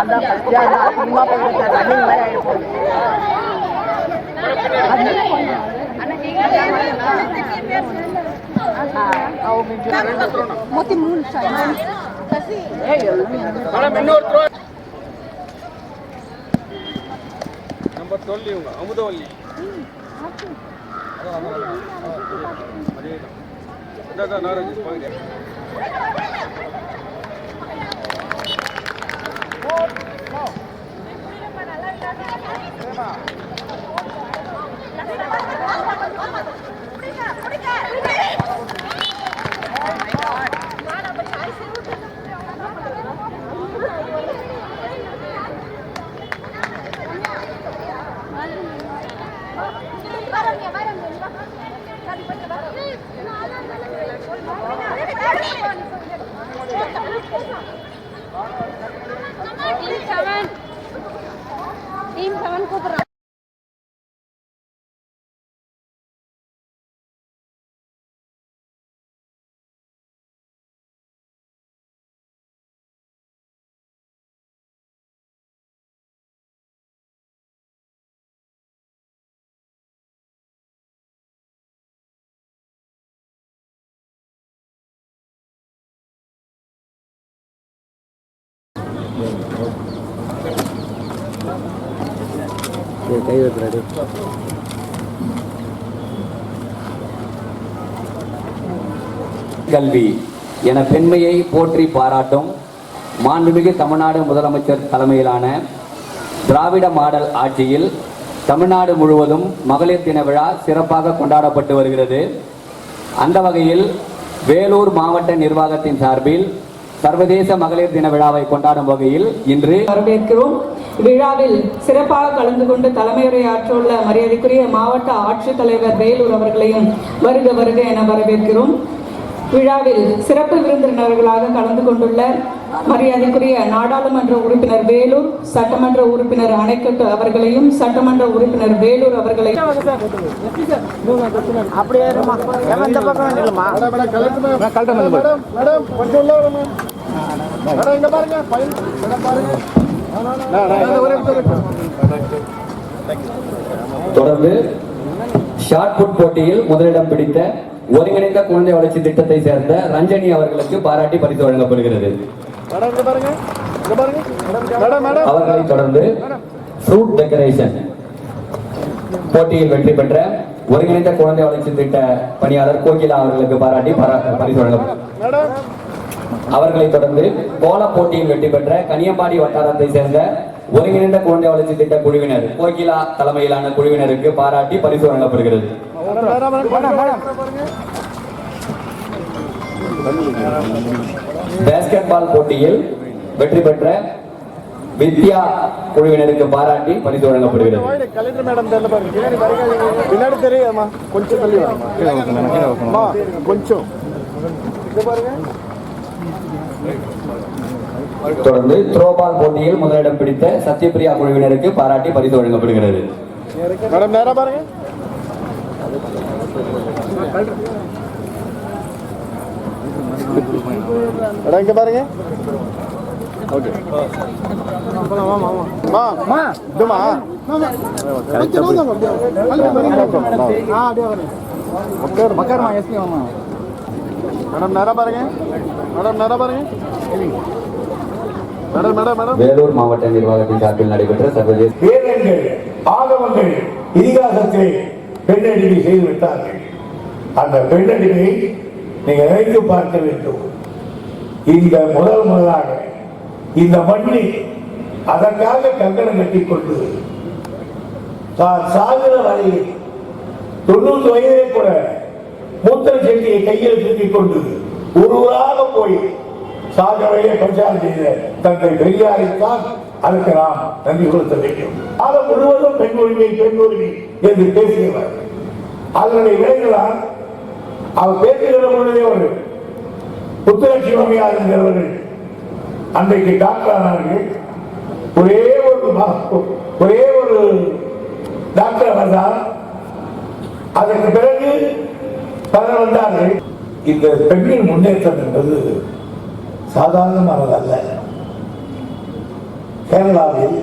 Number 12 இவங்க அமுதவல்லி அதான் நாராஜ் பாருங்க Team 7 கூப்பிடுறாங்க. கல்வி என பெண்மையை போற்றி பாராட்டும் மாண்புமிகு தமிழ்நாடு முதலமைச்சர் தலைமையிலான திராவிட மாடல் ஆட்சியில் தமிழ்நாடு முழுவதும் மகளிர் தின விழா சிறப்பாக கொண்டாடப்பட்டு வருகிறது. அந்த வகையில் வேலூர் மாவட்ட நிர்வாகத்தின் சார்பில் சர்வதேச மகளிர் தின விழாவை கொண்டாடும் வகையில் இன்று வரவேற்கிறோம். விழாவில் சிறப்பாக கலந்து கொண்டு தலைமையுரையாற்றுள்ள மரியாதைக்குரிய மாவட்ட ஆட்சித்தலைவர் வேலூர் அவர்களையும் வருக வருக என வரவேற்கிறோம். விழாவில் சிறப்பு விருந்தினர்களாக கலந்து கொண்டுள்ள மரியாதைக்குரிய நாடாளுமன்ற உறுப்பினர் வேலூர், சட்டமன்ற உறுப்பினர் அணைக்கட்டு அவர்களையும், சட்டமன்ற உறுப்பினர் வேலூர் அவர்களையும் தொடர்ந்து ஷார்ட் புட் போட்டியில் முதலிடம் பிடித்த ஒருங்கிணைந்த குழந்தை வளர்ச்சி திட்டத்தை சேர்ந்த ரஞ்சனி அவர்களுக்கு பாராட்டி பரிசு வழங்கப்படுகிறது. அவர்களை தொடர்ந்து ஃப்ரூட் டெக்கரேஷன் போட்டியில் வெற்றி பெற்ற ஒருங்கிணைந்த குழந்தை வளர்ச்சி திட்ட பணியாளர் கோகிலா அவர்களுக்கு பாராட்டி பரிசு வழங்கப்படுகிறது. அவர்களை தொடர்ந்து கோல போட்டியில் வெற்றி பெற்ற கனியம்பாடி வட்டாரத்தை சேர்ந்த ஒருங்கிணைந்த குழந்தை வளர்ச்சி திட்ட குழுவினர் கோகிலா தலைமையிலான குழுவினருக்கு பாராட்டி பரிசு வழங்கப்படுகிறது. பேஸ்கெட் பால் போட்டியில் வெற்றி பெற்ற வித்யா குழுவினருக்கு பாராட்டி பரிசு வழங்கப்படுகிறது. தொடர்ந்து த்ரோபால் போட்டியில் முதலிடம் பிடித்த சத்யபிரியா குழுவினருக்கு பாராட்டி பரிசு வழங்கப்படுகிறது. வேலூர் மாவட்ட நிர்வாகத்தின் சார்பில் நடைபெற்ற சர்வதேச வேதங்கள், ஆகமங்கள், இதிகாசத்தை பெண்ணடிமை செய்து விட்டார்கள். அந்த பெண்ணடிமை நீங்கள் நினைத்து பார்க்க வேண்டும். இந்த முதலாக இந்த மண்ணில் அதற்காக கங்கணம் கட்டிக்கொண்டு தான் சாகிற வரையில் 90 வயதிலே கூட மூத்திர செடியை கையில் தூக்கிக் கொண்டு ஒருவராக போய் சாகவையே பிரச்சாரம் செய்த தந்தை பெரியாரைத்தான் அதற்கு நாம் நன்றி செலுத்த வேண்டும். காலம் முழுவதும் பெண் உரிமை என்று பேசியவர். அதனுடைய விளைவுதான் அவர் பேசுகிற பொழுதே ஒரு புத்துணர்ச்சி அம்மையார் என்கிறவர்கள் அன்றைக்கு டாக்டர் ஆனார்கள். ஒரே ஒரு டாக்டர் வந்தார். அதற்கு பிறகு பலர் வந்தார்கள். இந்த பெண்ணின் முன்னேற்றம் என்பது சாதாரணமானதல்ல. கேரளாவில்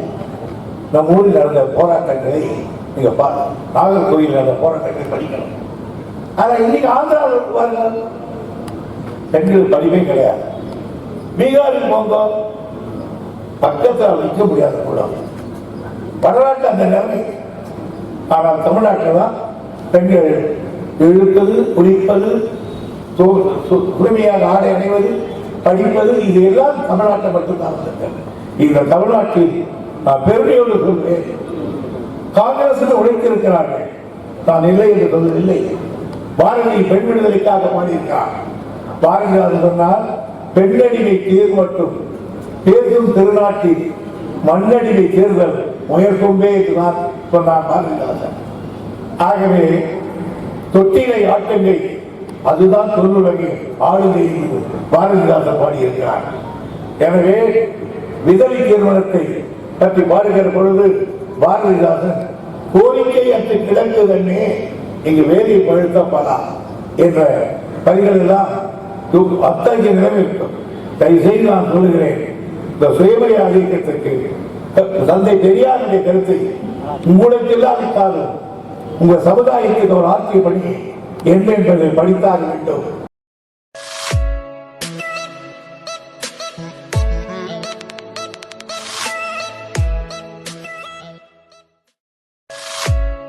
நம் ஊரில் நடந்த போராட்டங்களை நீங்க நாகர்கோவில் நடந்த போராட்டங்களை படிக்கணும். ஆனா இன்னைக்கு ஆந்திராவில் பாருங்கள், பெண்கள் படிப்பே கிடையாது. பீகாரில் போங்க, பக்கத்தில் நிற்க முடியாத கூட வரலாற்று அந்த நிலைமை. ஆனால் தமிழ்நாட்டில் தான் பெண்கள் எழுப்பது, குளிப்பது, குடுமையாக ஆடை அணைவது, படிப்பது, இது எல்லாம் தமிழ்நாட்டை மட்டும்தான். இந்த தமிழ்நாட்டில் நான் பெருமையோடு சொல்வேன், காங்கிரஸ் உழைத்திருக்கிறார்கள், நான் இல்லை என்று சொல்லவில்லை. பாரதி பெண் விடுதலைக்காக பாடியிருக்கிறார். பாரதியார் சொன்னால் பெண்ணடிமை தேர் மட்டும் பேசும் திருநாட்டில் மண்ணடிமை தேர்தல் முயற்கொண்டே என்றுதான் சொன்னார் பாரதிதாசன். ஆகவே தொட்டிலை ஆட்டங்கள் அதுதான் தொல்லுலகை ஆளுகை பாரதிதாசன் பாடியிருக்கிறார். எனவே விதவை திருமணத்தை பற்றி பாடுகிற பொழுது பாரதிதாசன் கோரிக்கை அற்று கிடக்குதன்னே இங்கு வேலையை பழுத்தப்படா என்ற பணிகள் எல்லாம் அத்தகைய நிலைமை இருக்கும். தயவுசெய்து நான் சொல்லுகிறேன், இந்த சுயமரியாதை இயக்கத்திற்கு தந்தை பெரியாருடைய கருத்தை உங்களுக்கு இல்லாவிட்டாலும் உங்கள் சமுதாயத்துக்கு ஒரு ஆட்சிய பணி என்ன என்பதை படித்தாக வேண்டும்.